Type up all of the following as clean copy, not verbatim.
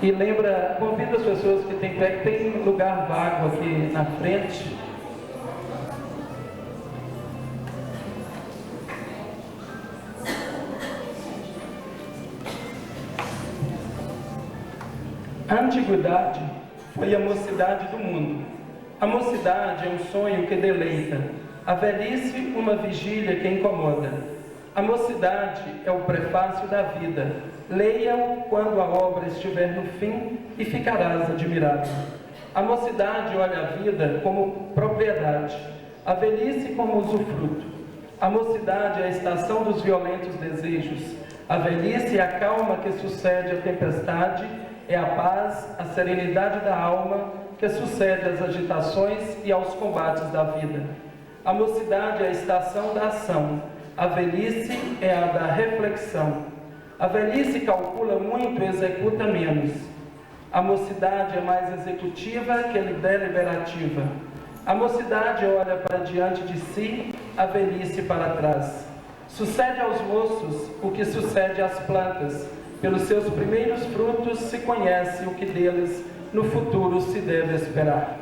E lembra, convida as pessoas que tem pé, que tem lugar vago aqui na frente. A antiguidade foi a mocidade do mundo. A mocidade é um sonho que deleita, a velhice uma vigília que incomoda. A mocidade é o prefácio da vida. Leia-o quando a obra estiver no fim e ficarás admirado. A mocidade olha a vida como propriedade, a velhice como usufruto. A mocidade é a estação dos violentos desejos. A velhice é a calma que sucede à tempestade, é a paz, a serenidade da alma que sucede às agitações e aos combates da vida. A mocidade é a estação da ação, a velhice é a da reflexão. A velhice calcula muito e executa menos. A mocidade é mais executiva que deliberativa. A mocidade olha para diante de si, a velhice para trás. Sucede aos moços o que sucede às plantas. Pelos seus primeiros frutos se conhece o que deles no futuro se deve esperar.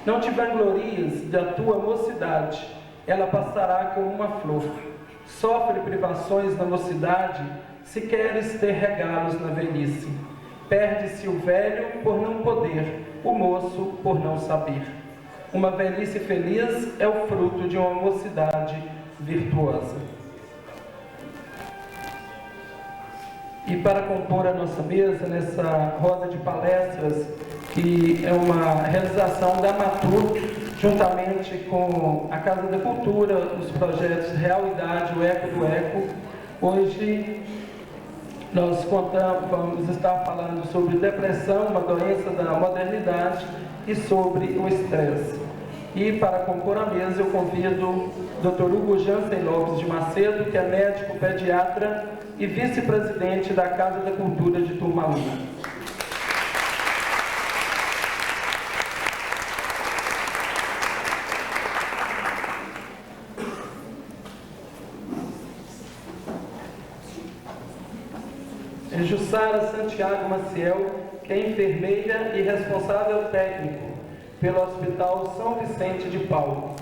Não te vanglories da tua mocidade, ela passará como uma flor. Sofre privações na mocidade, se queres ter regalos na velhice. Perde-se o velho por não poder, o moço por não saber. Uma velhice feliz é o fruto de uma mocidade virtuosa. E para compor a nossa mesa, nessa roda de palestras, que é uma realização da Matur, juntamente com a Casa da Cultura, os projetos Realidade, o Eco do Eco, hoje nós vamos estar falando sobre depressão, uma doença da modernidade, e sobre o estresse. E para compor a mesa eu convido o Dr. Hugo Jansen Lopes de Macedo, que é médico pediatra e vice-presidente da Casa da Cultura de Turmalina. Jussara Santiago Maciel, que é enfermeira e responsável técnico pelo Hospital São Vicente de Paulo.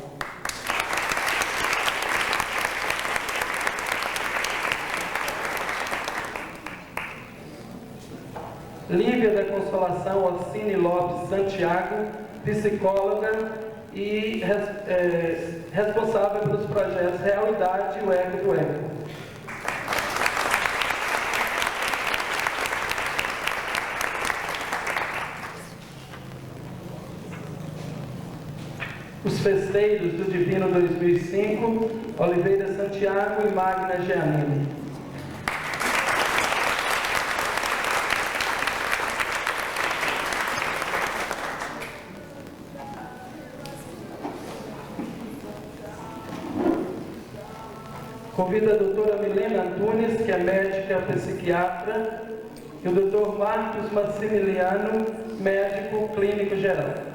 Lívia da Consolação Alcine Lopes Santiago, psicóloga e responsável pelos projetos Realidade e o Eco do Eco. Os festeiros do Divino 2005, Oliveira Santiago e Magna Giannini. Convido a doutora Milena Antunes, que é médica psiquiatra, e o doutor Marcos Massimiliano, médico clínico geral.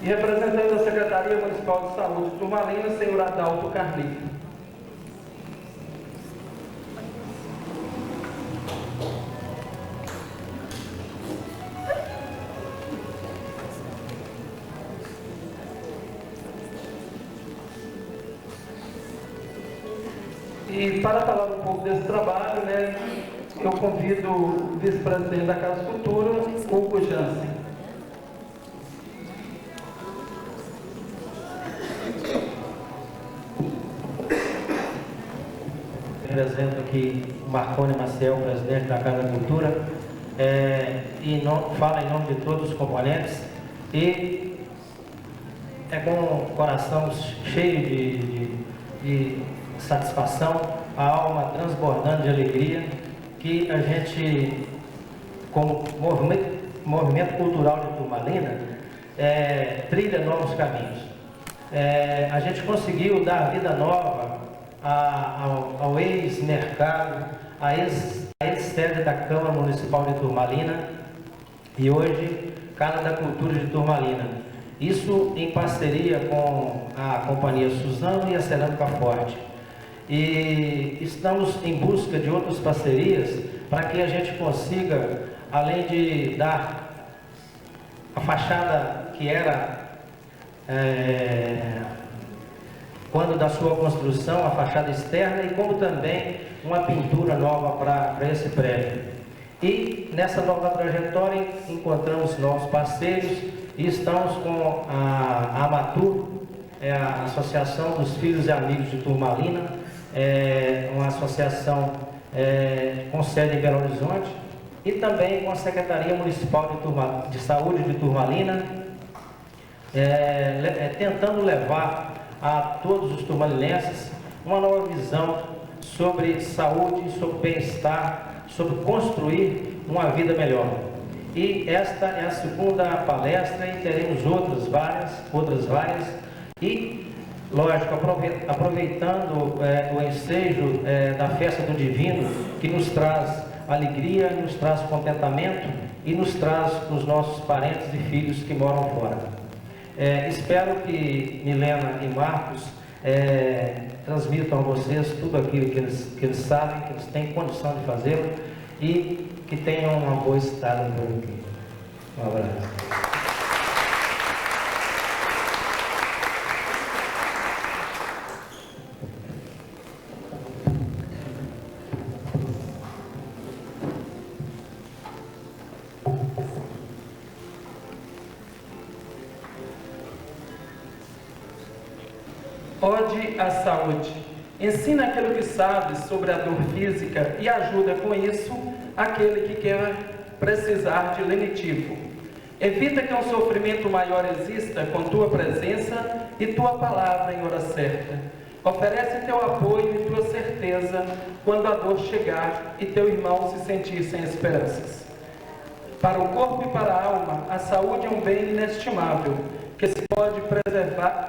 E representando a Secretaria Municipal de Saúde de Turmalina, senhor Adalto Carlito. E para falar um pouco desse trabalho, eu convido o vice-presidente da Casa Cultura, Hugo Jansen. Represento aqui o Marconi Maciel, presidente da Casa da Cultura, fala em nome de todos os componentes e é com o coração cheio de satisfação, a alma transbordando de alegria, que a gente, como movimento cultural de Turmalina, trilha novos caminhos. A gente conseguiu dar vida nova a vice-mercado, a ex-sede da Câmara Municipal de Turmalina e hoje Casa da Cultura de Turmalina. Isso em parceria com a Companhia Suzano e a Cerâmica Forte. E estamos em busca de outras parcerias para que a gente consiga, além de dar a fachada que era, quando da sua construção, a fachada externa, e como também uma pintura nova para esse prédio. E nessa nova trajetória encontramos novos parceiros e estamos com a AMATUR, a Associação dos Filhos e Amigos de Turmalina, uma associação com sede em Belo Horizonte, e também com a Secretaria Municipal de Saúde de Turmalina, tentando levar a todos os turmalinenses uma nova visão sobre saúde, sobre bem-estar, sobre construir uma vida melhor. E esta é a segunda palestra e teremos outras várias, e, lógico, aproveitando o ensejo da Festa do Divino, que nos traz alegria, nos traz contentamento e nos traz os nossos parentes e filhos que moram fora. Espero que Milena e Marcos transmitam a vocês tudo aquilo que eles sabem, que eles têm condição de fazer, e que tenham uma boa estada por aqui. Um abraço. Ode à saúde. Ensina aquilo que sabe sobre a dor física e ajuda com isso aquele que quer precisar de lenitivo. Evita que um sofrimento maior exista com tua presença e tua palavra em hora certa. Oferece teu apoio e tua certeza quando a dor chegar e teu irmão se sentir sem esperanças. Para o corpo e para a alma, a saúde é um bem inestimável, que se pode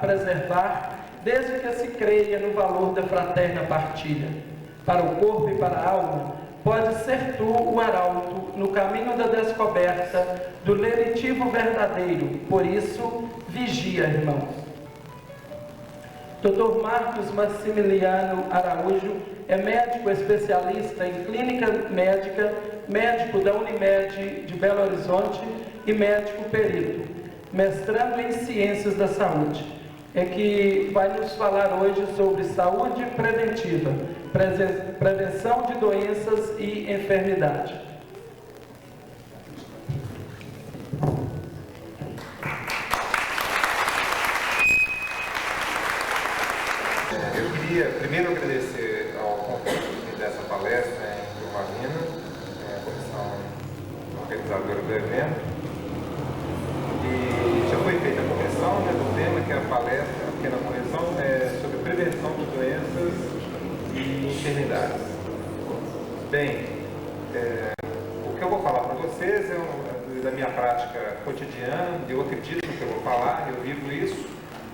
preservar desde que se creia no valor da fraterna partilha. Para o corpo e para a alma, pode ser tu o arauto no caminho da descoberta do lenitivo verdadeiro. Por isso, vigia, irmãos. Dr. Marcos Maximiliano Araújo é médico especialista em clínica médica, médico da Unimed de Belo Horizonte e médico perito, mestrando em Ciências da Saúde. Que vai nos falar hoje sobre saúde preventiva, prevenção de doenças e enfermidade. Eu queria primeiro agradecer ao convite dessa palestra em Turmalina, a comissão organizadora do evento. E já foi feita a correção do tema, que é a palestra, a pequena correção, sobre prevenção de doenças e enfermidades. Bem, o que eu vou falar para vocês é da minha prática cotidiana, eu acredito no que eu vou falar, eu vivo isso,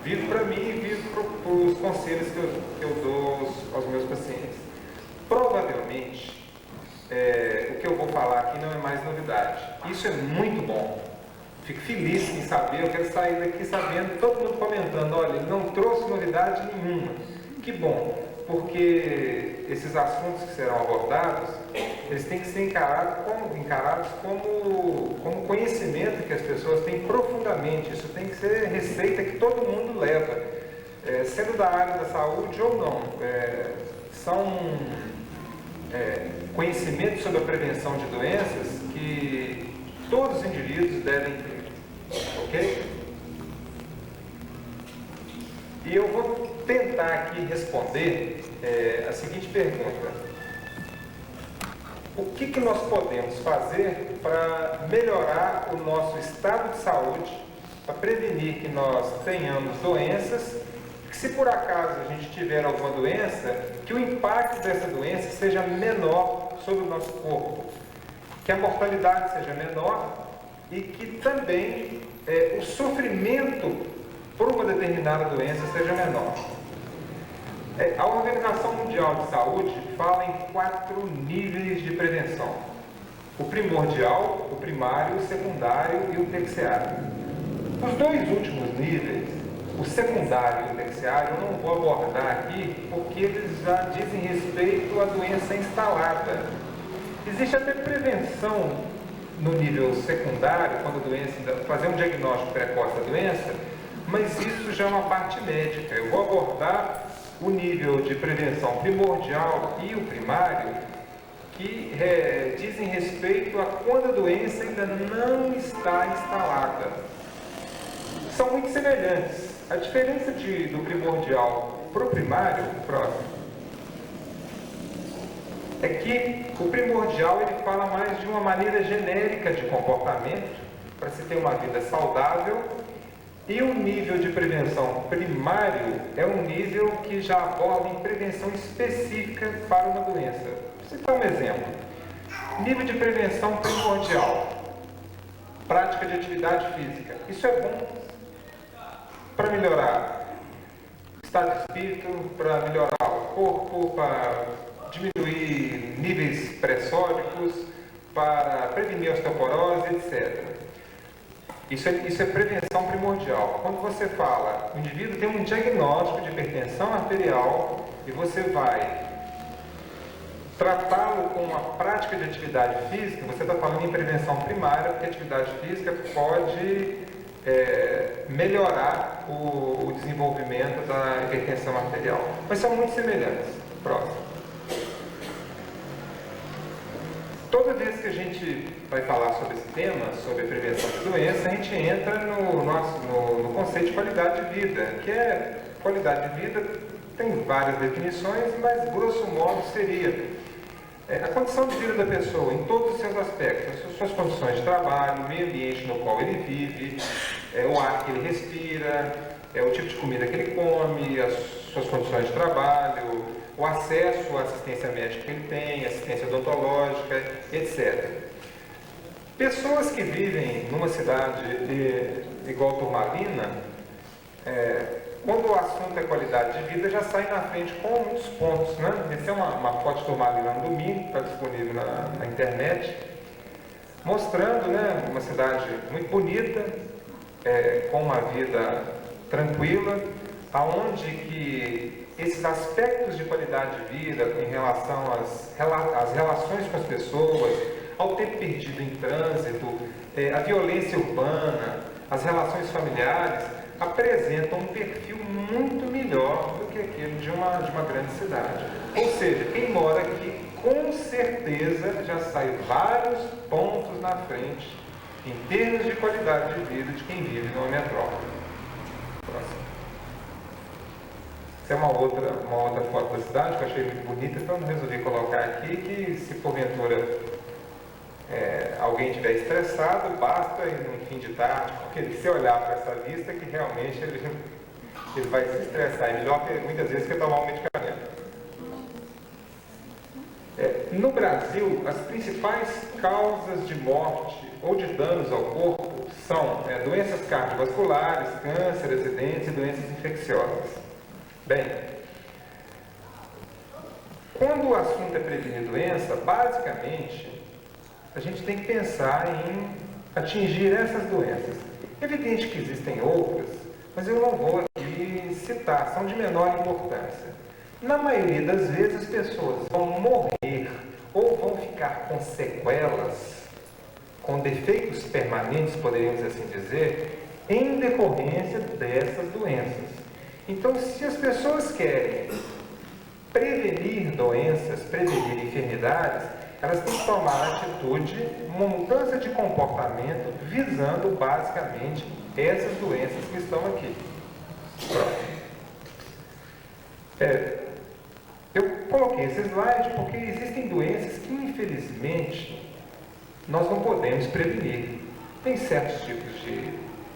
vivo para mim e vivo para os conselhos que eu dou aos meus pacientes. Provavelmente, o que eu vou falar aqui não é mais novidade. Isso é muito bom. Fico feliz em saber, eu quero sair daqui sabendo, todo mundo comentando, olha, ele não trouxe novidade nenhuma. Que bom, porque esses assuntos que serão abordados, eles têm que ser encarados como conhecimento que as pessoas têm profundamente. Isso tem que ser receita que todo mundo leva, sendo da área da saúde ou não. São conhecimentos sobre a prevenção de doenças que todos os indivíduos devem ter. Ok? E eu vou tentar aqui responder a seguinte pergunta: o que nós podemos fazer para melhorar o nosso estado de saúde, para prevenir que nós tenhamos doenças, que se por acaso a gente tiver alguma doença, que o impacto dessa doença seja menor sobre o nosso corpo, que a mortalidade seja menor e que também o sofrimento por uma determinada doença seja menor. A Organização Mundial Mundial de Saúde fala em 4 níveis de prevenção: o primordial, o primário, o secundário e o terciário. Os 2 últimos níveis, o secundário e o terciário, eu não vou abordar aqui porque eles já dizem respeito à doença instalada. Existe até prevenção no nível secundário, quando a doença, fazer um diagnóstico precoce da doença, mas isso já é uma parte médica. Eu vou abordar o nível de prevenção primordial e o primário, que dizem respeito a quando a doença ainda não está instalada. São muito semelhantes. A diferença do primordial para o primário, próximo, é que o primordial ele fala mais de uma maneira genérica de comportamento para se ter uma vida saudável, e o nível de prevenção primário é um nível que já aborda em prevenção específica para uma doença. Vou citar um exemplo. Nível de prevenção primordial: prática de atividade física. Isso é bom para melhorar o estado de espírito, para melhorar o corpo, para diminuir níveis pressóricos, para prevenir osteoporose, etc. Isso é prevenção primordial. Quando você fala, o indivíduo tem um diagnóstico de hipertensão arterial e você vai tratá-lo com uma prática de atividade física, você está falando em prevenção primária, porque a atividade física pode melhorar o desenvolvimento da hipertensão arterial. Mas são muito semelhantes. Próximo. Toda vez que a gente vai falar sobre esse tema, sobre a prevenção de doença, a gente entra no conceito de qualidade de vida, que é qualidade de vida, tem várias definições, mas grosso modo seria a condição de vida da pessoa em todos os seus aspectos, as suas condições de trabalho, o meio ambiente no qual ele vive, o ar que ele respira, o tipo de comida que ele come, as suas condições de trabalho, o acesso à assistência médica que ele tem, assistência odontológica, etc. Pessoas que vivem numa cidade igual Turmalina, quando o assunto é qualidade de vida, já sai na frente com muitos pontos, né? Essa é uma foto de Turmalina no domingo, está disponível na internet, mostrando, né, uma cidade muito bonita, com uma vida tranquila, aonde que esses aspectos de qualidade de vida em relação às relações com as pessoas, ao tempo perdido em trânsito, a violência urbana, as relações familiares, apresentam um perfil muito melhor do que aquele de uma grande cidade. Ou seja, quem mora aqui, com certeza, já sai vários pontos na frente em termos de qualidade de vida de quem vive numa metrópole. Próximo. Essa é uma outra foto da cidade que eu achei muito bonita, então eu resolvi colocar aqui que, se porventura alguém estiver estressado, basta ir no fim de tarde, porque se olhar para essa vista, que realmente ele vai se estressar. É melhor muitas vezes que tomar um medicamento. No Brasil, as principais causas de morte ou de danos ao corpo são doenças cardiovasculares, câncer, acidentes e doenças infecciosas. Bem, quando o assunto é prevenir doença, basicamente, a gente tem que pensar em atingir essas doenças. É evidente que existem outras, mas eu não vou aqui citar, são de menor importância. Na maioria das vezes, as pessoas vão morrer ou vão ficar com sequelas, com defeitos permanentes, poderíamos assim dizer, em decorrência dessas doenças. Então, se as pessoas querem prevenir doenças, prevenir enfermidades, elas têm que tomar atitude, uma mudança de comportamento, visando basicamente essas doenças que estão aqui. Eu coloquei esse slide porque existem doenças que, infelizmente, nós não podemos prevenir. Tem certos tipos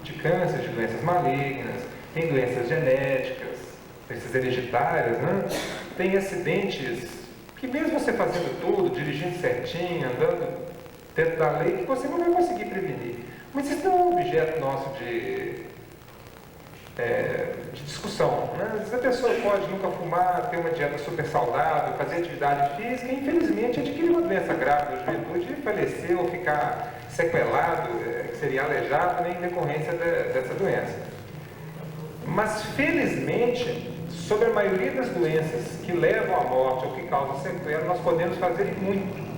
de câncer, de doenças malignas, tem doenças genéticas, doenças hereditárias, né? Tem acidentes que, mesmo você fazendo tudo, dirigindo certinho, andando dentro da lei, que você não vai conseguir prevenir. Mas isso não é um objeto nosso de de discussão. Né? Às vezes a pessoa pode nunca fumar, ter uma dieta super saudável, fazer atividade física e, infelizmente, adquirir uma doença grave na juventude e falecer ou ficar sequelado, que seria aleijado, em decorrência dessa doença. Mas, felizmente, sobre a maioria das doenças que levam à morte ou que causam sequela, nós podemos fazer muito.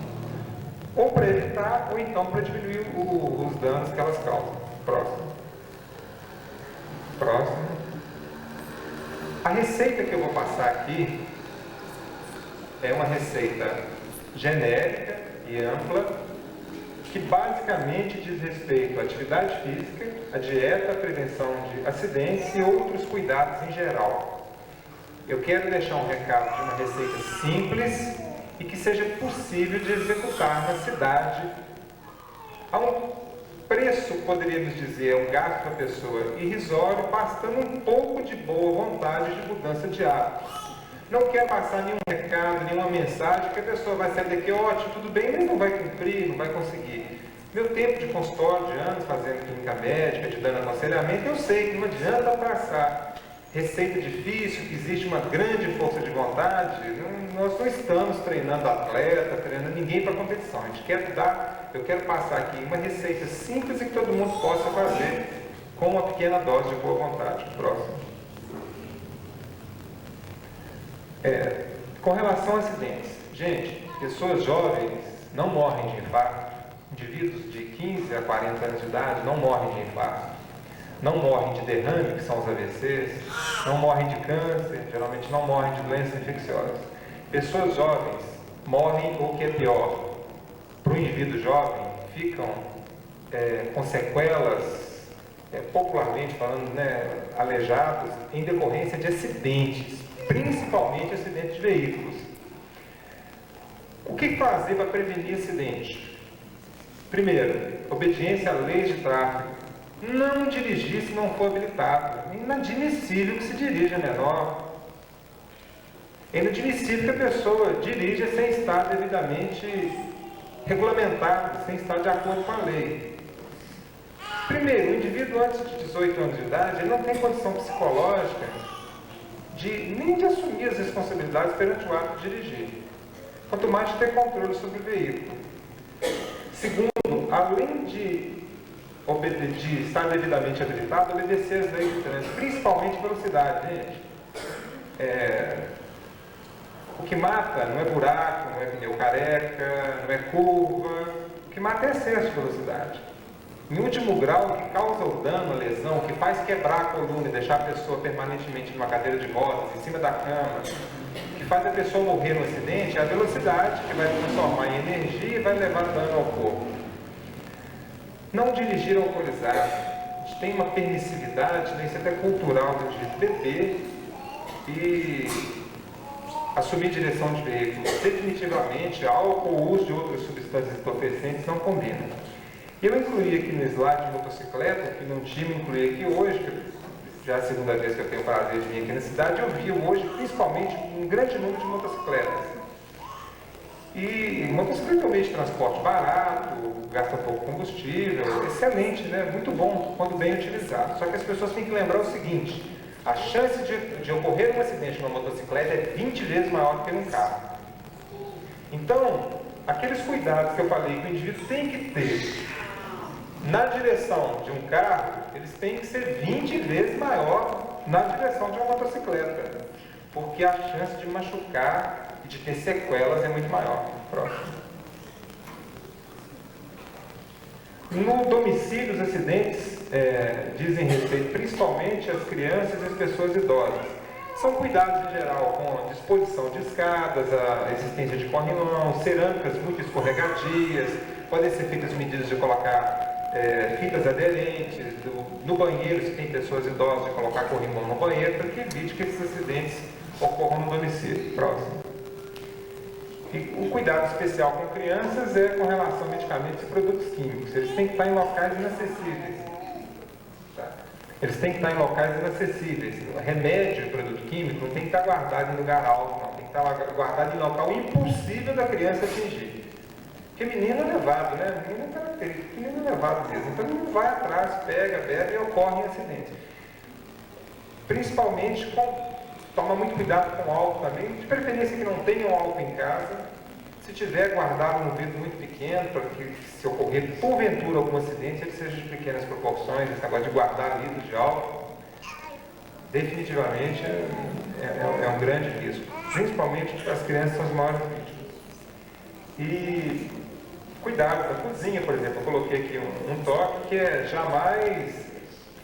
Ou para evitar, ou então para diminuir os danos que elas causam. Próximo. A receita que eu vou passar aqui é uma receita genérica e ampla, que basicamente diz respeito à atividade física, à dieta, à prevenção de acidentes e outros cuidados em geral. Eu quero deixar um recado de uma receita simples e que seja possível de executar na cidade a um preço, poderíamos dizer, um gasto para a pessoa irrisório, bastando um pouco de boa vontade de mudança de hábitos. Não quer passar nenhum recado, nenhuma mensagem que a pessoa vai sair daqui, ótimo, tudo bem, mas não vai cumprir, não vai conseguir. Meu tempo de consultório de anos fazendo clínica médica, de dando aconselhamento, eu sei que não adianta passar receita difícil, que existe uma grande força de vontade. Nós não estamos treinando atleta, treinando ninguém para competição. Eu quero passar aqui uma receita simples e que todo mundo possa fazer com uma pequena dose de boa vontade. Próximo. Com relação a acidentes, gente, pessoas jovens não morrem de infarto, indivíduos de 15 a 40 anos de idade não morrem de infarto, não morrem de derrame, que são os AVCs, não morrem de câncer, geralmente não morrem de doenças infecciosas. Pessoas jovens morrem, ou o que é pior, para o indivíduo jovem, ficam com sequelas, popularmente falando, aleijados, em decorrência de acidentes, principalmente acidentes de veículos. O que fazer para prevenir acidente? Primeiro, obediência à lei de tráfego. Não dirigir se não for habilitado. É inadmissível que se dirija menor. É inadmissível que a pessoa dirija sem estar devidamente regulamentado, sem estar de acordo com a lei. Primeiro, o indivíduo antes de 18 anos de idade, ele não tem condição psicológica nem de assumir as responsabilidades perante o ato de dirigir. Quanto mais de ter controle sobre o veículo. Segundo, além de estar devidamente habilitado, obedecer as leis de trânsito, principalmente velocidade, gente. O que mata não é buraco, não é pneu careca, não é curva, o que mata é excesso de velocidade. Em último grau, o que causa o dano, a lesão, o que faz quebrar a coluna e deixar a pessoa permanentemente numa cadeira de rodas, em cima da cama, o que faz a pessoa morrer no acidente é a velocidade, que vai transformar em energia e vai levar dano ao corpo. Não dirigir alcoolizado. A gente tem uma permissividade, isso é até cultural, de beber e assumir direção de veículo. Definitivamente, álcool ou uso de outras substâncias entorpecentes não combinam. Eu incluí aqui no slide de motocicleta, que não tinha incluí aqui hoje, que já é a segunda vez que eu tenho o prazer de vir aqui na cidade, eu vi hoje principalmente um grande número de motocicletas. E motocicleta é um meio de transporte barato, gasta pouco combustível, excelente, né? Muito bom quando bem utilizado. Só que as pessoas têm que lembrar o seguinte: a chance de ocorrer um acidente numa motocicleta é 20 vezes maior do que num carro. Então, aqueles cuidados que eu falei que o indivíduo tem que ter na direção de um carro, eles têm que ser 20 vezes maior na direção de uma motocicleta, porque a chance de machucar e de ter sequelas é muito maior. Próximo. No domicílio, os acidentes dizem respeito principalmente às crianças e às pessoas idosas. São cuidados em geral com a disposição de escadas, a existência de corrimão, cerâmicas muito escorregadias, podem ser feitas medidas de colocar fitas aderentes, no banheiro, se tem pessoas idosas, de colocar corrimão no banheiro, para que evite que esses acidentes ocorram no domicílio. Próximo. E o cuidado especial com crianças é com relação a medicamentos e produtos químicos. Eles têm que estar em locais inacessíveis. Tá? Eles têm que estar em locais inacessíveis. Remédio e produto químico não tem que estar guardado em lugar alto, não. Tem que estar guardado em local impossível da criança atingir. Porque menino é levado, né? Menino é característico, menino é levado mesmo. Então ele não vai atrás, pega, bebe e ocorre em acidentes. principalmente tomar muito cuidado com o álcool também, de preferência que não tenham álcool em casa. Se tiver, guardado num vidro muito pequeno, para que se ocorrer porventura algum acidente, ele seja de pequenas proporções. Esse negócio de guardar litros de álcool, definitivamente é um grande risco, principalmente para as crianças, são as maiores vítimas. E cuidado com a cozinha, por exemplo, eu coloquei aqui um toque que é jamais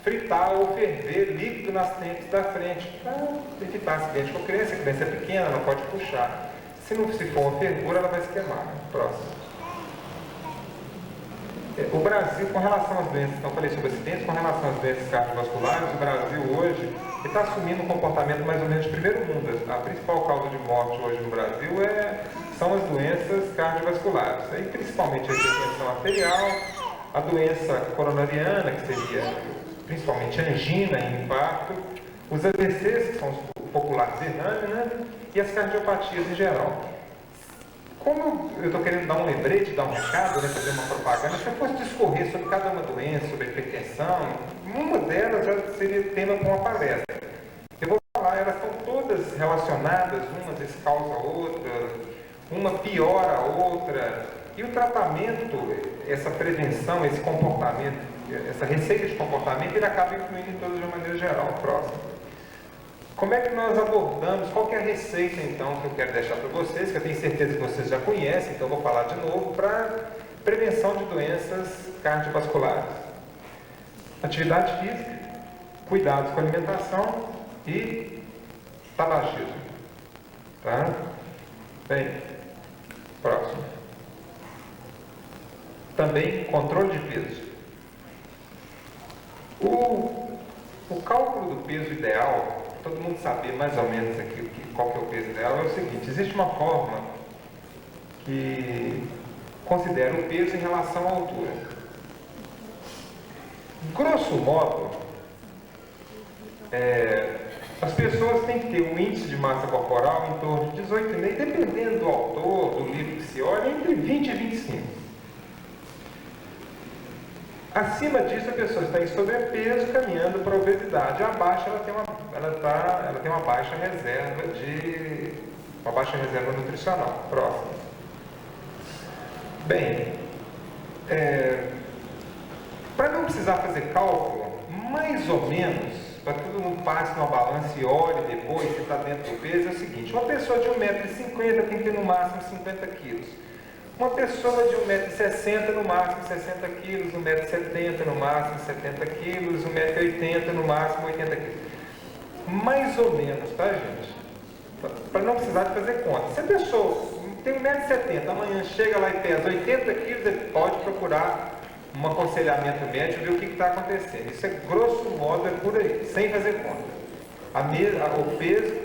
fritar ou ferver líquido nas frentes da frente, para evitar acidente com a criança é pequena, ela pode puxar. Se for uma fervura, ela vai se queimar. Próximo. O Brasil, com relação às doenças, então eu falei sobre acidentes, com relação às doenças cardiovasculares, o Brasil hoje está assumindo um comportamento mais ou menos de primeiro mundo. A principal causa de morte hoje no Brasil são as doenças cardiovasculares, aí, principalmente a hipertensão arterial, a doença coronariana, que seria principalmente angina e infarto, os AVCs, que são os populares derrame, né? E as cardiopatias em geral. Como eu estou querendo dar um lembrete, dar um recado, né, fazer uma propaganda, se eu fosse discorrer sobre cada uma doença, sobre a hipertensão, uma delas já seria tema para uma palestra. Eu vou falar, elas estão todas relacionadas, uma causa a outra, uma piora a outra, e o tratamento, essa prevenção, esse comportamento, essa receita de comportamento, ele acaba influindo em todas de uma maneira geral. Próximo. Como é que nós abordamos, qual que é a receita então que eu quero deixar para vocês, que eu tenho certeza que vocês já conhecem, então eu vou falar de novo, para prevenção de doenças cardiovasculares. Atividade física, cuidados com a alimentação e tabagismo. Tá? Bem, próximo. Também controle de peso. O cálculo do peso ideal, todo mundo saber mais ou menos aqui qual que é o peso ideal, é o seguinte: existe uma forma que considera o peso em relação à altura. Grosso modo, as pessoas têm que ter um índice de massa corporal em torno de 18,5, dependendo do autor, do livro que se olha, entre 20 e 25. Acima disso, a pessoa está em sobrepeso, caminhando para a obesidade. Abaixo, ela tem uma baixa reserva nutricional. Próximo. Bem, para não precisar fazer cálculo, mais ou menos, para que todo mundo passe numa balança e olhe depois se está dentro do peso, é o seguinte: uma pessoa de 1,50 m tem que ter no máximo 50 kg. Uma pessoa de 1,60 m no máximo 60 kg, 1,70 m no máximo 70 kg, 1,80 m no máximo 80 kg. Mais ou menos, tá, gente? Para não precisar de fazer conta. Se a pessoa tem 1,70 m, amanhã chega lá e pesa 80 kg, ele pode procurar um aconselhamento médico e ver o que está acontecendo. Isso é grosso modo, é por aí, sem fazer conta. O peso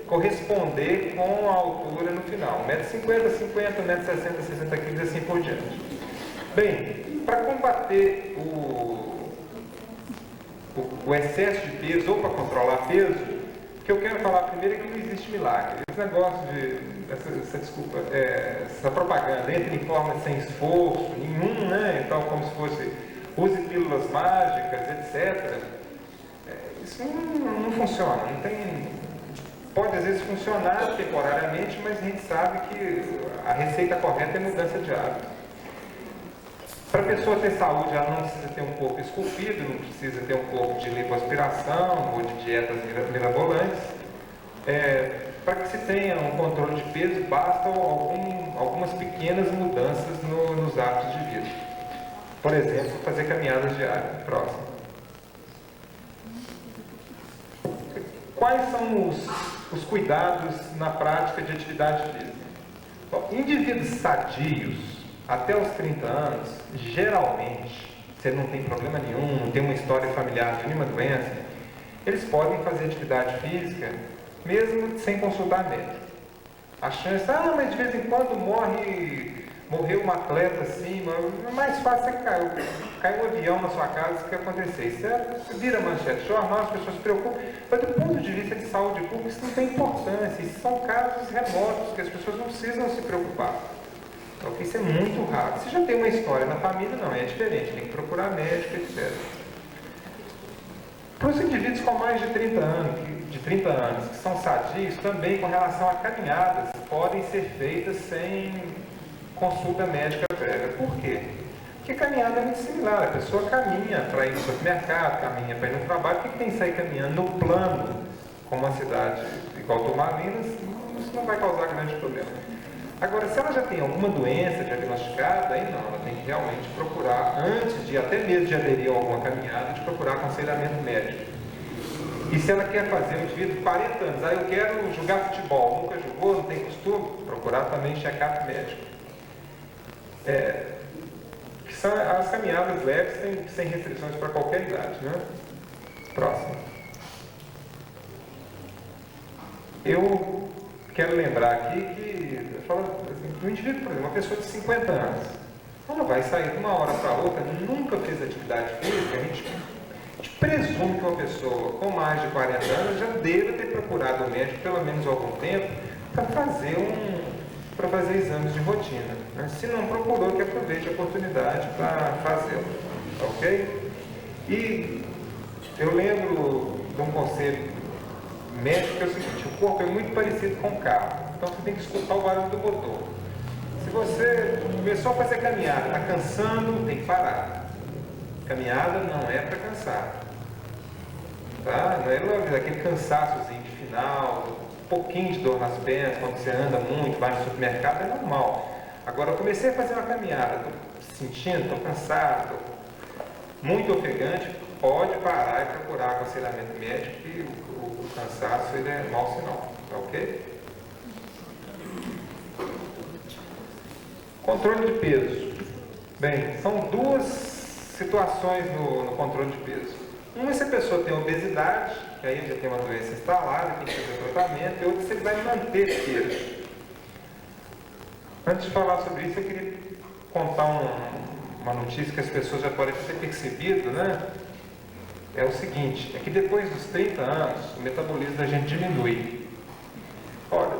corresponder com a altura no final. 1,50 m, 50, 1,60 m, 60 kg, assim por diante. Bem, para combater o excesso de peso ou para controlar peso, o que eu quero falar primeiro é que não existe milagre. Esse negócio essa propaganda, entre em forma sem esforço nenhum, né? Então, como se fosse use pílulas mágicas, etc. Isso não funciona, não tem. Pode às vezes funcionar temporariamente, mas a gente sabe que a receita correta é mudança de hábito. Para a pessoa ter saúde, ela não precisa ter um corpo esculpido, não precisa ter um corpo de lipoaspiração ou de dietas mirabolantes. Para que se tenha um controle de peso, bastam algumas pequenas mudanças nos hábitos de vida. Por exemplo, fazer caminhadas diárias. Próximo. Quais são os cuidados na prática de atividade física? Bom, indivíduos sadios, até os 30 anos, geralmente, se ele não tem problema nenhum, não tem uma história familiar de nenhuma doença, eles podem fazer atividade física mesmo sem consultar médico. A chance, mas de vez em quando morreu um atleta assim, mas mais fácil é que caiu um avião na sua casa, o que acontecer? Você vira manchete, jornal, as pessoas se preocupam, mas do ponto de vista de saúde pública isso não tem importância, isso são casos remotos, que as pessoas não precisam se preocupar. Então, isso é muito raro. Se já tem uma história na família, não, é diferente, tem que procurar médico, etc. Para os indivíduos com mais de 30 anos, que são sadios, também com relação a caminhadas, podem ser feitas sem consulta médica prévia. Por quê? Porque caminhada é muito similar. A pessoa caminha para ir no supermercado, caminha para ir no trabalho. O que tem que sair caminhando no plano, como uma cidade igual Turmalinas, isso não vai causar grande problema. Agora, se ela já tem alguma doença diagnosticada, aí não, ela tem que realmente procurar, antes de até mesmo de aderir a alguma caminhada, de procurar aconselhamento médico. E se ela quer fazer um indivíduo de 40 anos, eu quero jogar futebol, nunca jogou, não tem costume, procurar também check-up médico. Que são as caminhadas leves, sem restrições para qualquer idade, né? Próximo. Eu quero lembrar aqui que, eu falo assim, um indivíduo, por exemplo, uma pessoa de 50 anos, ela vai sair de uma hora para outra, nunca fez atividade física, a gente presume que uma pessoa com mais de 40 anos já deva ter procurado o médico pelo menos algum tempo para fazer exames de rotina, né? Se não procurou, que aproveite a oportunidade para fazê-lo, ok? E eu lembro de um conselho médico que é o seguinte: o corpo é muito parecido com o carro, então você tem que escutar o barulho do motor. Se você começou a fazer caminhada, está cansando, tem que parar. Caminhada não é para cansar, tá? Não é aquele cansaçozinho de final, um pouquinho de dor nas pernas quando você anda muito, vai no supermercado, é normal. Agora, eu comecei a fazer uma caminhada, estou sentindo, estou cansado, estou muito ofegante, pode parar e procurar aconselhamento médico, que o cansaço ele é mau sinal, tá ok? Controle de peso. Bem, são duas situações no controle de peso. Uma é se a pessoa tem obesidade, que aí já tem uma doença instalada, tem que fazer tratamento, e outra se ele vai manter peso. Antes de falar sobre isso, eu queria contar uma notícia que as pessoas já podem ter percebido, né? É o seguinte, é que depois dos 30 anos, o metabolismo da gente diminui. Olha,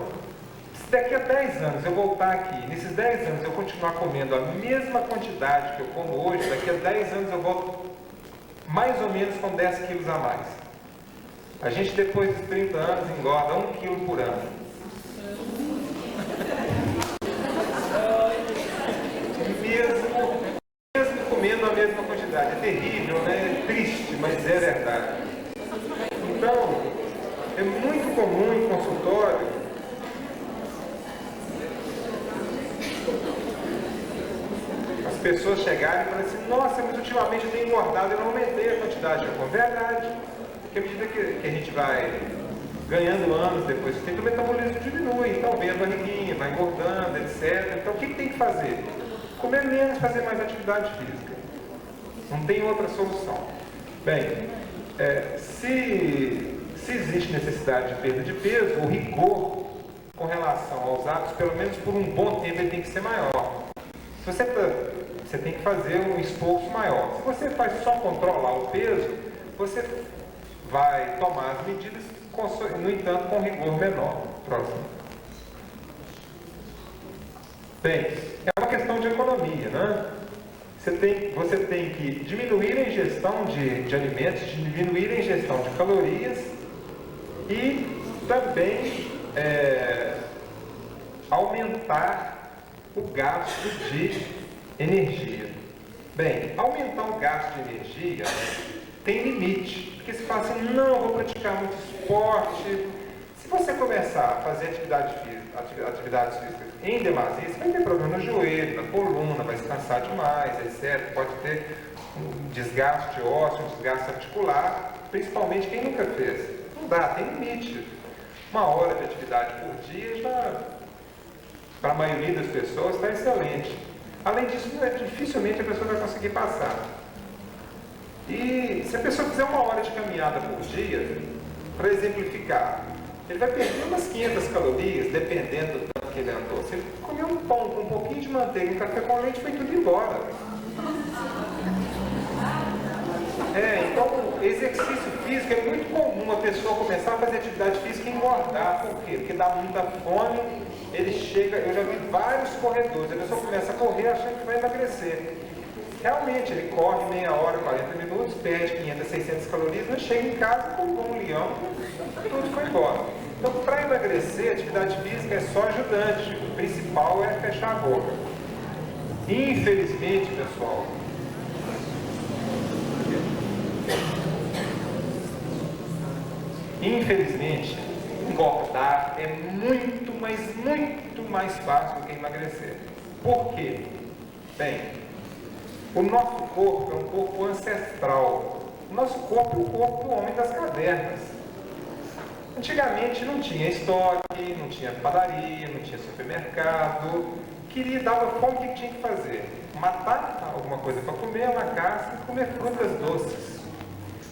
se daqui a 10 anos eu voltar aqui, nesses 10 anos eu continuar comendo a mesma quantidade que eu como hoje, daqui a 10 anos eu volto mais ou menos com 10 quilos a mais. A gente depois dos 30 anos engorda 1 quilo por ano. Mesmo comendo a mesma quantidade. É terrível, né? É triste, mas é verdade. Então, é muito comum em consultório as pessoas chegarem e falarem assim: nossa, mas ultimamente eu tenho engordado, eu não aumentei a quantidade. É verdade. Porque à medida que a gente vai ganhando anos depois do tempo, o metabolismo diminui. Então vem a barriguinha, vai engordando, etc. Então o que tem que fazer? Comer menos, fazer mais atividade física. Não tem outra solução. Bem, se existe necessidade de perda de peso, o rigor com relação aos hábitos, pelo menos por um bom tempo, ele tem que ser maior. Se você tem que fazer um esforço maior. Se você faz só controlar o peso, você vai tomar as medidas, no entanto, com rigor menor. Próximo. Bem, é uma questão de economia, né? Você tem que diminuir a ingestão de alimentos, diminuir a ingestão de calorias e também aumentar o gasto de energia. Bem, aumentar o gasto de energia tem limite, porque se fala assim: não, eu vou praticar muito esporte. Se você começar a fazer atividades físicas em demasia, você vai ter problema no joelho, na coluna, vai se cansar demais, etc. Pode ter um desgaste ósseo, um desgaste articular, principalmente quem nunca fez. Não dá, tem limite. 1 hora de atividade por dia já, para a maioria das pessoas, está excelente. Além disso, dificilmente a pessoa vai conseguir passar. E se a pessoa fizer 1 hora de caminhada por dia, para exemplificar, ele vai perder umas 500 calorias, dependendo do tanto que ele andou. Se ele comer um pão com um pouquinho de manteiga e um café com leite, foi tudo embora. Então, exercício físico é muito comum a pessoa começar a fazer atividade física e engordar. Por quê? Porque dá muita fome, ele chega, eu já vi vários corredores, a pessoa começa a correr achando que vai emagrecer. realmente, ele corre meia hora, 40 minutos, perde 500, 600 calorias, mas chega em casa como um leão, tudo foi embora. Então, para emagrecer, a atividade física é só ajudante, o principal é fechar a boca. Infelizmente, pessoal, engordar é muito mais fácil do que emagrecer. Por quê? Bem, o nosso corpo é um corpo ancestral. O nosso corpo é o corpo do homem das cavernas. Antigamente não tinha estoque, não tinha padaria, não tinha supermercado. Dava fome, o que tinha que fazer? Matar alguma coisa para comer, uma caça e comer frutas doces.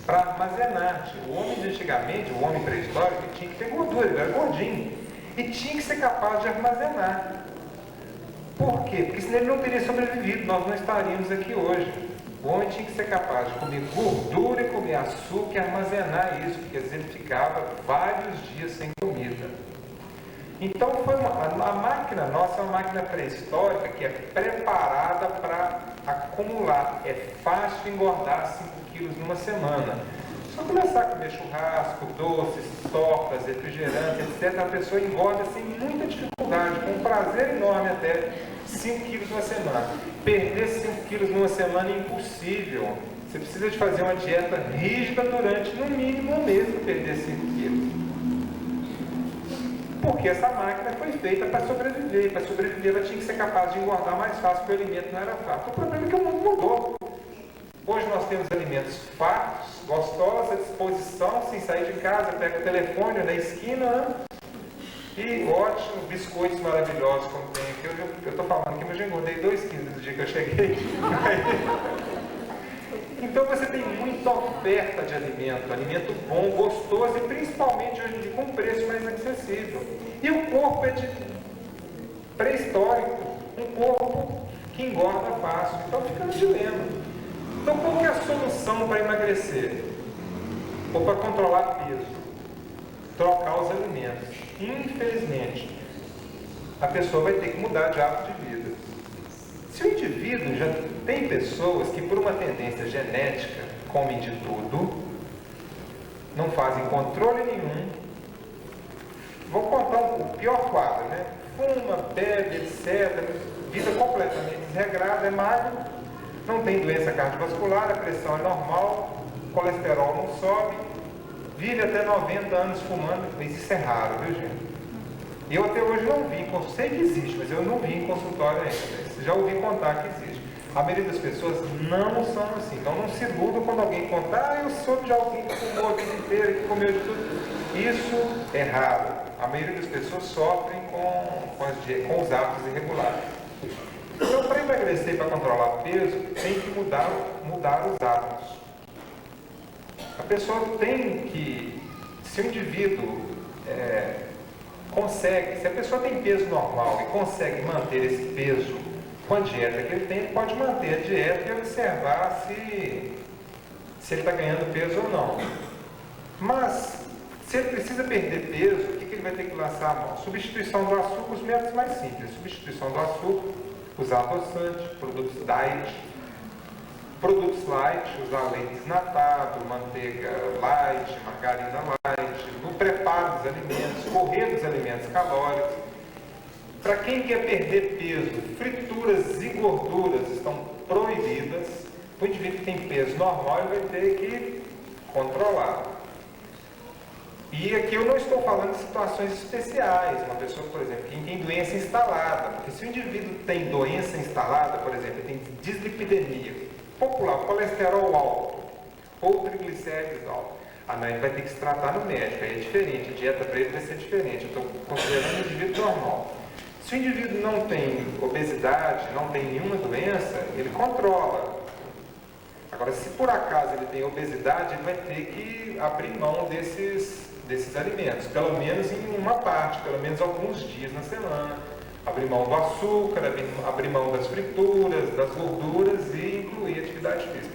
Para armazenar. O homem de antigamente, o homem pré-histórico, tinha que ter gordura, ele era gordinho. E tinha que ser capaz de armazenar. Por quê? Porque senão ele não teria sobrevivido, nós não estaríamos aqui hoje. O homem tinha que ser capaz de comer gordura e comer açúcar e armazenar isso, porque às vezes ele ficava vários dias sem comida. Então a máquina nossa é uma máquina pré-histórica que é preparada para acumular. É fácil engordar 5 quilos numa semana. Só começar a comer churrasco, doces, tortas, refrigerantes, etc., a pessoa engorda sem muita dificuldade, com um prazer enorme até 5 quilos numa semana. Perder 5 quilos numa semana é impossível. Você precisa de fazer uma dieta rígida durante, no mínimo, um mês para perder 5 quilos. Porque essa máquina foi feita para sobreviver. Para sobreviver, ela tinha que ser capaz de engordar mais fácil, porque o alimento não era fácil. O problema é que o mundo mudou. Hoje nós temos alimentos fartos, gostosos, à disposição, sem sair de casa, pega o telefone na esquina, né? E ótimos biscoitos maravilhosos como tem aqui. Eu estou falando que eu já engordei 2 quilos no dia que eu cheguei. Então você tem muita oferta de alimento bom, gostoso e principalmente hoje em dia com preço mais acessível. E o corpo é de pré-histórico, um corpo que engorda fácil. Então fica no dilema. Então qual que é a solução para emagrecer? Ou para controlar peso? Trocar os alimentos. Infelizmente, a pessoa vai ter que mudar de hábito de vida. Se o indivíduo já tem pessoas que por uma tendência genética comem de tudo, não fazem controle nenhum. Vou contar o pior quadro, né? Fuma, bebe, etc. Vida completamente desregrada, é magro, não tem doença cardiovascular, a pressão é normal, o colesterol não sobe, vive até 90 anos fumando, mas isso é raro, viu gente? Eu até hoje não vi, sei que existe, mas eu não vi em consultório ainda. Já ouvi contar que existe. A maioria das pessoas não são assim. Então não se iludam quando alguém contar, eu soube de alguém que fumou a vida inteira, que comeu de tudo. Isso é raro. A maioria das pessoas sofrem com os hábitos irregulares. Então, para emagrecer e para controlar peso, tem que mudar os hábitos. A pessoa tem que, se o indivíduo se a pessoa tem peso normal e consegue manter esse peso com a dieta que ele tem, ele pode manter a dieta e observar se ele está ganhando peso ou não. Mas, se ele precisa perder peso, o que ele vai ter que lançar a mão? Substituição do açúcar, os métodos mais simples. Substituição do açúcar, usar adoçante, produtos diet, produtos light, usar leite desnatado, manteiga light, margarina light, no preparo dos alimentos, correr dos alimentos calóricos. Para quem quer perder peso, frituras e gorduras estão proibidas. O indivíduo que tem peso normal ele vai ter que controlar. E aqui eu não estou falando de situações especiais. Uma pessoa, por exemplo, quem tem doença instalada. Porque se o indivíduo tem doença instalada, por exemplo, ele tem dislipidemia popular, colesterol alto ou triglicéridos altos, ele vai ter que se tratar no médico. Aí é diferente, a dieta para ele vai ser diferente. Eu estou considerando o indivíduo normal. Se o indivíduo não tem obesidade, não tem nenhuma doença, ele controla. Agora, se por acaso ele tem obesidade, ele vai ter que abrir mão desses alimentos, pelo menos em uma parte, pelo menos alguns dias na semana. Abrir mão do açúcar, abrir mão das frituras, das gorduras e incluir atividade física.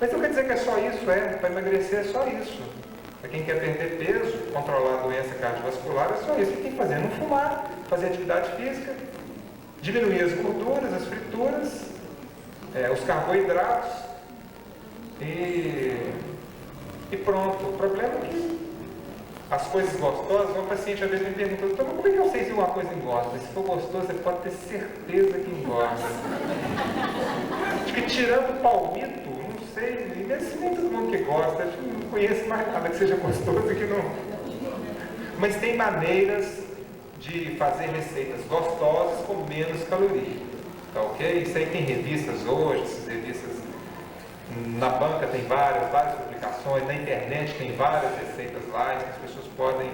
Mas não quer dizer que é só isso, para emagrecer é só isso. Para quem quer perder peso, controlar a doença cardiovascular, é só isso que tem que fazer. Não fumar, fazer atividade física, diminuir as gorduras, as frituras os carboidratos e pronto. O problema é que as coisas gostosas, o paciente às vezes me pergunta, então, como é que eu sei se uma coisa engorda? Se for gostoso, você pode ter certeza que engorda. Acho que tirando o palmito, não sei, nem todo mundo que gosta, acho que não conheço mais nada que seja gostoso e que não. Mas tem maneiras de fazer receitas gostosas com menos calorias, tá ok? Isso aí tem revistas hoje, essas revistas, na banca tem várias publicações, na internet tem várias receitas lá, que as pessoas podem,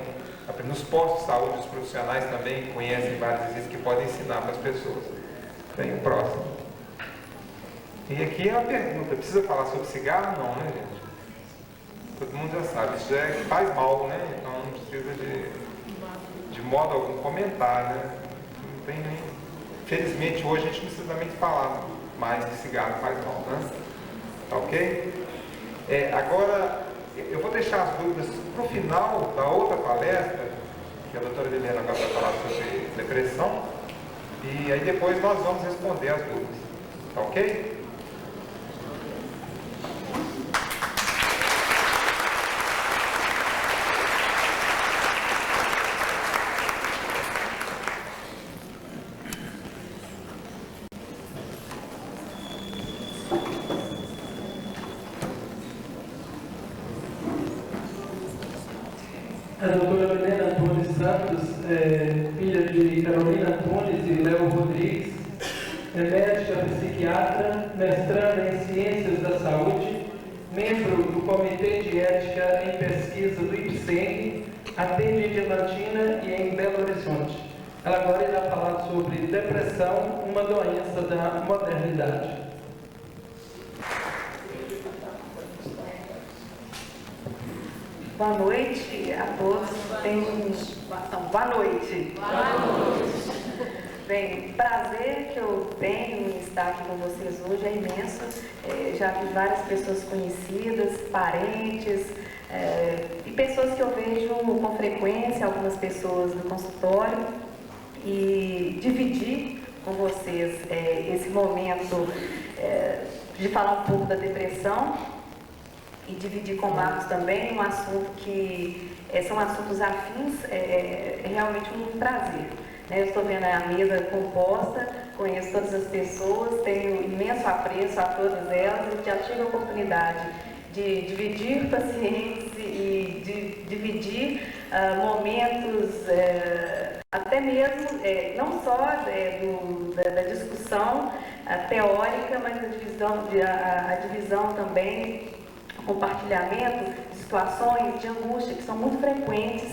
nos postos de saúde, os profissionais também conhecem várias receitas que podem ensinar para as pessoas. Tem o próximo. E aqui é uma pergunta, precisa falar sobre cigarro? Não, né, gente? Todo mundo já sabe, isso já faz mal, né? Então não precisa de modo algum comentar, né? Não tem nem... Felizmente hoje a gente não precisa nem falar mais que cigarro faz mal, né? Tá ok? Agora, eu vou deixar as dúvidas para o final da outra palestra, que a doutora Helena agora vai falar sobre depressão, e aí depois nós vamos responder as dúvidas. Tá ok? A doutora Helena Antunes Santos, filha de Carolina Antunes e Léo Rodrigues, é médica psiquiatra, mestranda em Ciências da Saúde, membro do Comitê de Ética em Pesquisa do IPSENG, atende em Diamantina e em Belo Horizonte. Ela agora irá falar sobre depressão, uma doença da modernidade. Boa noite a todos. Boa noite. Boa noite. Bem, prazer que eu tenho em estar aqui com vocês hoje é imenso. Já vi várias pessoas conhecidas, parentes, e pessoas que eu vejo com frequência, algumas pessoas do consultório, e dividir com vocês esse momento de falar um pouco da depressão e dividir com o Marcos também um assunto que são assuntos afins, é realmente um prazer. Eu estou vendo a mesa composta, conheço todas as pessoas, tenho imenso apreço a todas elas e já tive a oportunidade de dividir pacientes e de dividir momentos, até mesmo, não só da discussão teórica, mas a divisão também, compartilhamento de situações de angústia que são muito frequentes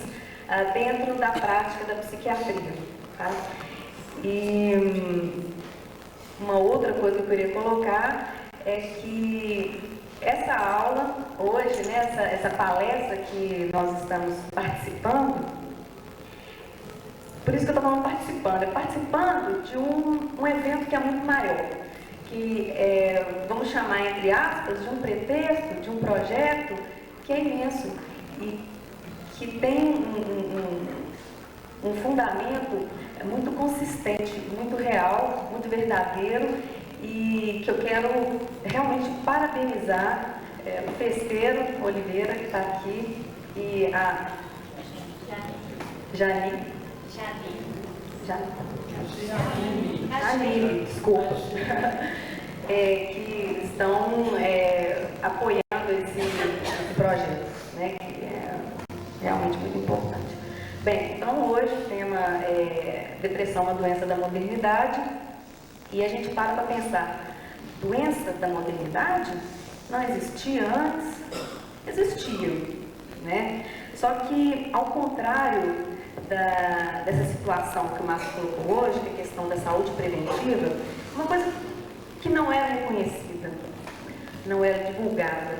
dentro da prática da psiquiatria. Tá? E uma outra coisa que eu queria colocar é que essa aula hoje, né, essa palestra que nós estamos participando, por isso que eu estou falando participando de um evento que é muito maior, que vamos chamar, entre aspas, de um pretexto, de um projeto que é imenso e que tem um fundamento muito consistente, muito real, muito verdadeiro, e que eu quero realmente parabenizar o Festeiro Oliveira, que está aqui, e a Janine, desculpa, que estão apoiando esse projeto, né, que é realmente muito importante. Bem, então hoje o tema é depressão, uma doença da modernidade, e a gente para pensar, doença da modernidade não existia antes? Existia, né? Só que, ao contrário dessa situação que o Márcio colocou hoje, que é a questão da saúde preventiva, uma coisa que não era reconhecida, não era divulgada,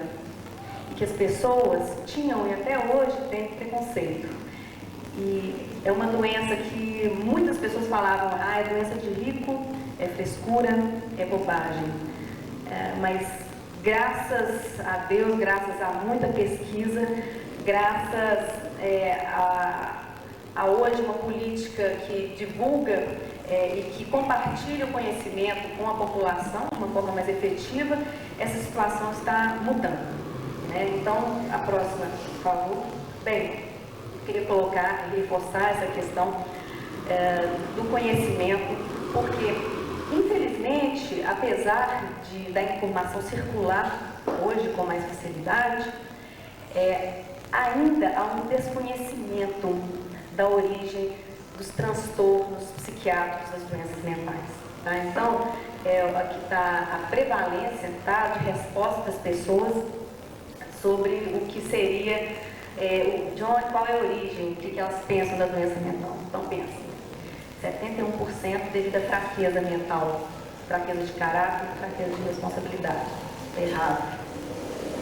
e que as pessoas tinham e até hoje têm preconceito. E é uma doença que muitas pessoas falavam, é doença de rico, é frescura, é bobagem. Mas graças a Deus, graças a muita pesquisa, graças a hoje uma política que divulga e que compartilhe o conhecimento com a população de uma forma mais efetiva, essa situação está mudando, né? Então, a próxima, por favor. Bem, eu queria colocar e reforçar essa questão do conhecimento, porque, infelizmente, apesar da informação circular hoje com mais facilidade, ainda há um desconhecimento da origem dos transtornos psiquiátricos das doenças mentais. Tá? Então, aqui está a prevalência, tá, de resposta das pessoas sobre o que seria, qual é a origem, o que elas pensam da doença mental. Então, pensa, 71% devido à fraqueza mental, fraqueza de caráter e fraqueza de responsabilidade. Errado.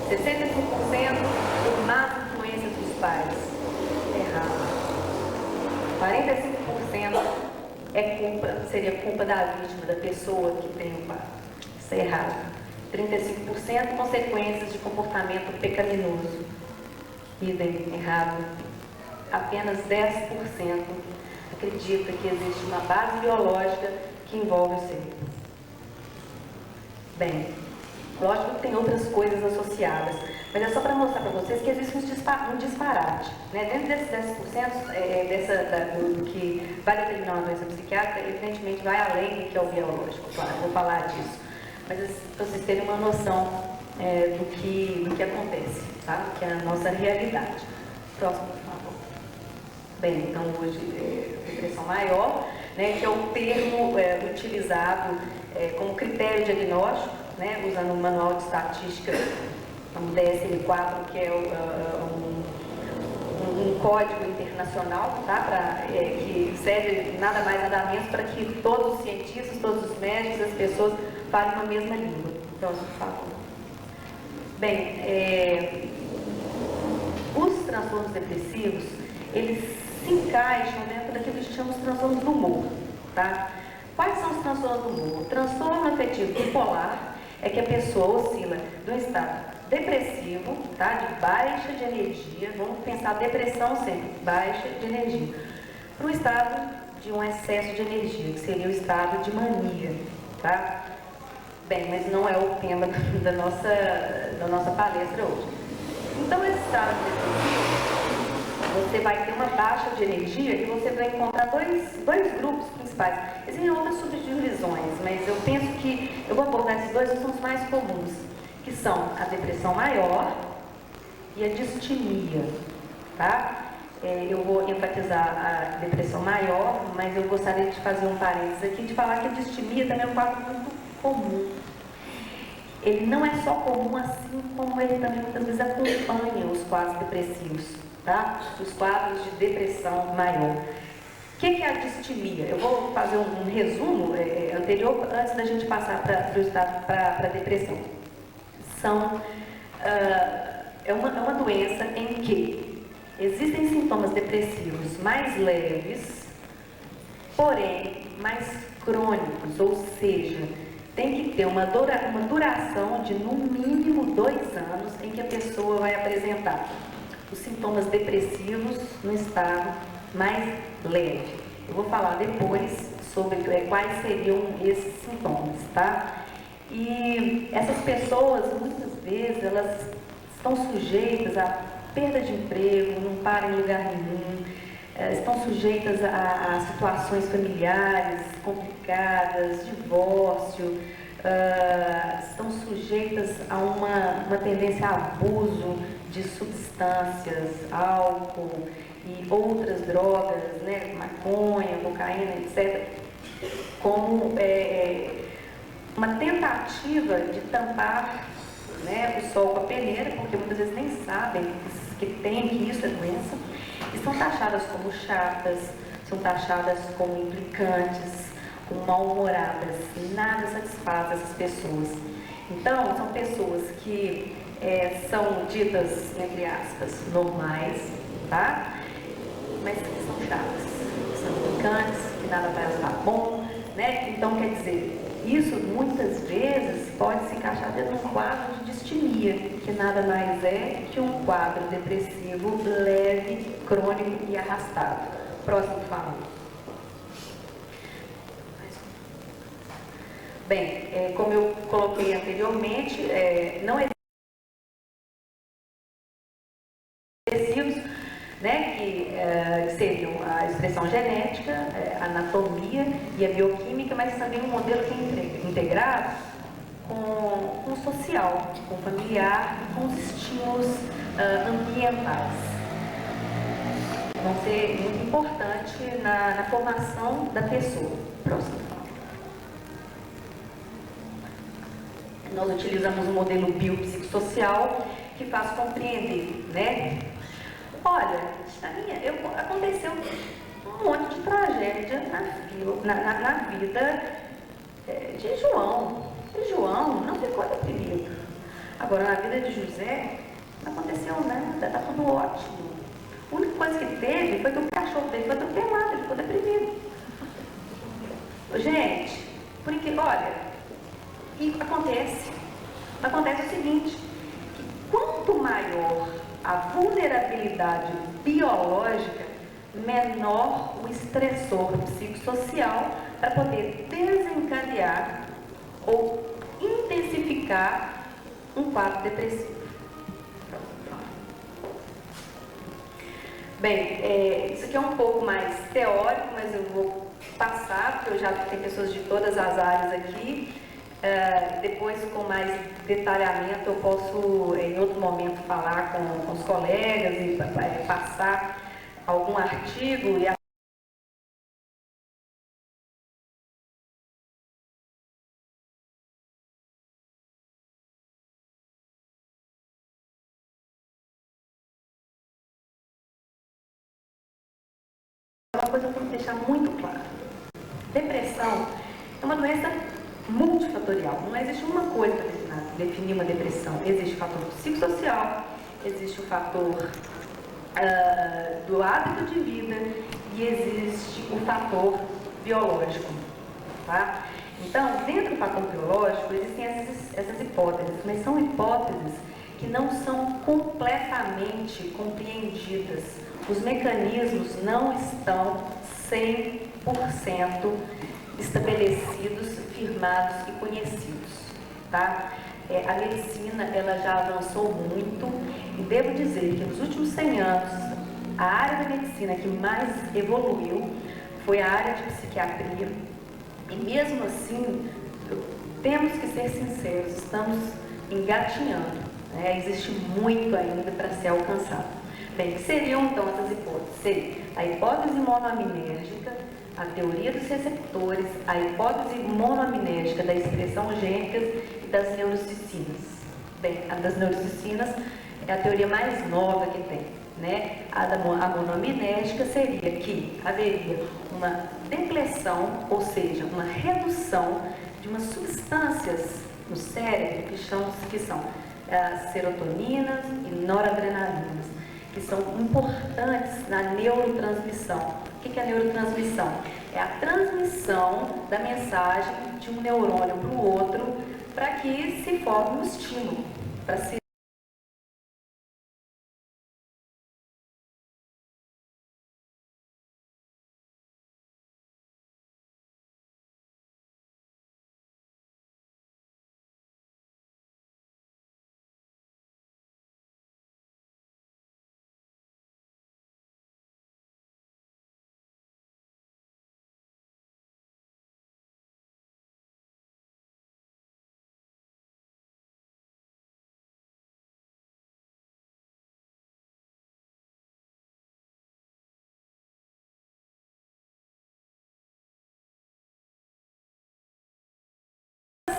65% por má influência dos pais. Errado. 45% seria culpa da vítima, da pessoa que tem o pai. Isso é errado. 35% consequências de comportamento pecaminoso. Idem, errado. Apenas 10% acredita que existe uma base biológica que envolve o cérebro. Bem, lógico que tem outras coisas associadas, mas é só para mostrar para vocês que existe um disparate. Né? Dentro desses 10% do que vai determinar uma doença psiquiátrica, evidentemente vai além do que é o biológico, claro, vou falar disso. Mas para vocês terem uma noção do que acontece, tá? Que é a nossa realidade. Próximo, por favor. Bem, então hoje depressão maior, né, que é o termo utilizado como critério diagnóstico, né, usando o manual de estatística, o DSM-4, que é um código internacional, tá, que serve nada mais nada menos para que todos os cientistas, todos os médicos, as pessoas falem a mesma língua. Próximo, por favor. Bem, os transtornos depressivos, eles se encaixam dentro daquilo que a gente chama de transtornos do humor, tá? Quais são os transtornos do humor? O transtorno afetivo bipolar é que a pessoa oscila de um estado depressivo, tá? De baixa de energia, vamos pensar depressão sempre, baixa de energia, para um estado de um excesso de energia, que seria o estado de mania, tá? Bem, mas não é o tema da nossa palestra hoje. Então, esse estado depressivo, você vai ter uma baixa de energia e você vai encontrar dois grupos principais. Existem outras subdivisões, mas eu penso que eu vou abordar esses dois, que são os mais comuns, que são a depressão maior e a distimia, tá? Eu vou enfatizar a depressão maior, mas eu gostaria de fazer um parênteses aqui, de falar que a distimia também é um quadro muito comum. Ele não é só comum, assim como ele também muitas vezes acompanha os quadros depressivos, tá? Os quadros de depressão maior. O que é a distimia? Eu vou fazer um resumo anterior, antes da gente passar para a depressão. É uma doença em que existem sintomas depressivos mais leves, porém mais crônicos, ou seja, tem que ter uma duração de no mínimo 2 anos em que a pessoa vai apresentar os sintomas depressivos no estado mais leve. Eu vou falar depois sobre quais seriam esses sintomas, tá? E essas pessoas, muitas vezes, elas estão sujeitas a perda de emprego, não param em lugar nenhum, estão sujeitas a situações familiares complicadas, divórcio, estão sujeitas a uma tendência a abuso de substâncias, álcool e outras drogas, né, maconha, cocaína, etc., como uma tentativa de tampar, né, o sol com a peneira, porque muitas vezes nem sabem que isso é doença, e são taxadas como chatas, são taxadas como implicantes, como mal-humoradas, e nada satisfaz essas pessoas. Então, são pessoas que são ditas, entre aspas, normais, tá? Mas que são chatas, que são implicantes, que nada vai estar bom, né? Então, quer dizer, isso muitas vezes pode se encaixar dentro de um quadro de distimia, que nada mais é que um quadro depressivo leve, crônico e arrastado. Próximo, por favor. Bem, como eu coloquei anteriormente, não existe né, que seriam a expressão genética, a anatomia e a bioquímica, mas também um modelo que é integrado com o social, com o familiar e com os estímulos ambientais. Vão ser muito importantes na formação da pessoa. Próximo. Nós utilizamos um modelo biopsicossocial que faz compreender, né? Olha, aconteceu um monte de tragédia na vida de João. E João não ficou deprimido. Agora, na vida de José, não aconteceu nada, está tudo ótimo. A única coisa que teve foi que o cachorro dele foi atropelado, ele ficou deprimido. Gente, porque, olha, e acontece o seguinte, que quanto maior a vulnerabilidade biológica, menor o estressor psicossocial para poder desencadear ou intensificar um quadro depressivo. Bem, isso aqui é um pouco mais teórico, mas eu vou passar, porque eu já tenho pessoas de todas as áreas aqui. Depois, com mais detalhamento, eu posso, em outro momento, falar com os colegas e passar algum artigo e uma coisa que eu tenho que deixar muito clara. Depressão é uma doença multifatorial. Não existe uma coisa para definir uma depressão. Existe o fator psicossocial, existe o fator do hábito de vida e existe o fator biológico. Tá? Então, dentro do fator biológico, existem essas hipóteses, mas são hipóteses que não são completamente compreendidas. Os mecanismos não estão 100% estabelecidos, firmados e conhecidos, tá? A medicina, ela já avançou muito e devo dizer que nos últimos 100 anos, a área da medicina que mais evoluiu foi a área de psiquiatria e mesmo assim, temos que ser sinceros, estamos engatinhando, né? Existe muito ainda para ser alcançado. Bem, que seriam então essas hipóteses? Seria a hipótese monoaminérgica, a teoria dos receptores, a hipótese monoaminérgica da expressão gênica e das neurocistinas. Bem, a das neurocistinas é a teoria mais nova que tem, né? A monoaminérgica seria que haveria uma depressão, ou seja, uma redução de umas substâncias no cérebro que são serotoninas e noradrenalinas, que são importantes na neurotransmissão. O que é a neurotransmissão? É a transmissão da mensagem de um neurônio para o outro para que se forme um estímulo, para se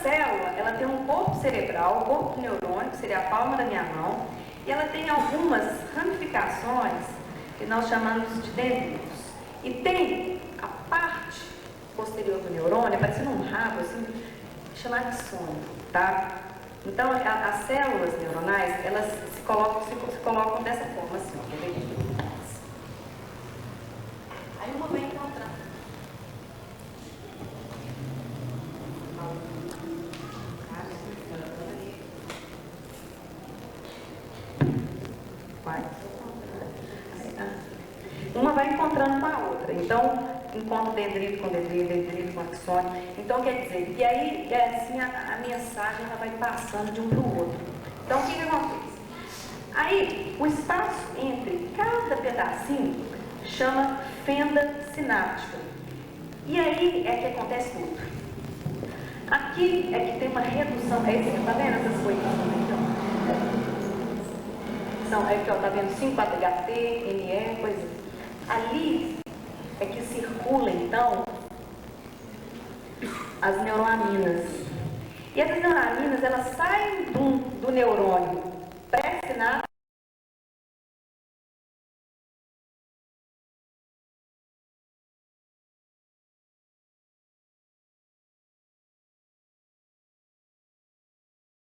célula, ela tem um corpo cerebral, um corpo neurônico, que seria a palma da minha mão, e ela tem algumas ramificações que nós chamamos de dendritos. E tem a parte posterior do neurônio, parecendo um rabo, assim, chamada axônio, tá? Então, as células neuronais, elas se colocam dessa forma, assim, ó, quer ver? Aí uma vai encontrar. Uma vai encontrando com a outra. Então, encontra dendrito com dendrito, dendrito com axônio. Então, quer dizer, e aí, assim, a mensagem ela vai passando de um para o outro. Então, o que acontece? Aí, o espaço entre cada pedacinho chama fenda sináptica. E aí é que acontece tudo. Aqui é que tem uma redução, tá vendo essas coisas aqui, ó? São, aqui, ó, tá vendo 5,4-HT, ME, coisa. Ali é que circula, então, as neuroaminas. E essas neuroaminas, elas saem do neurônio pré-sináptico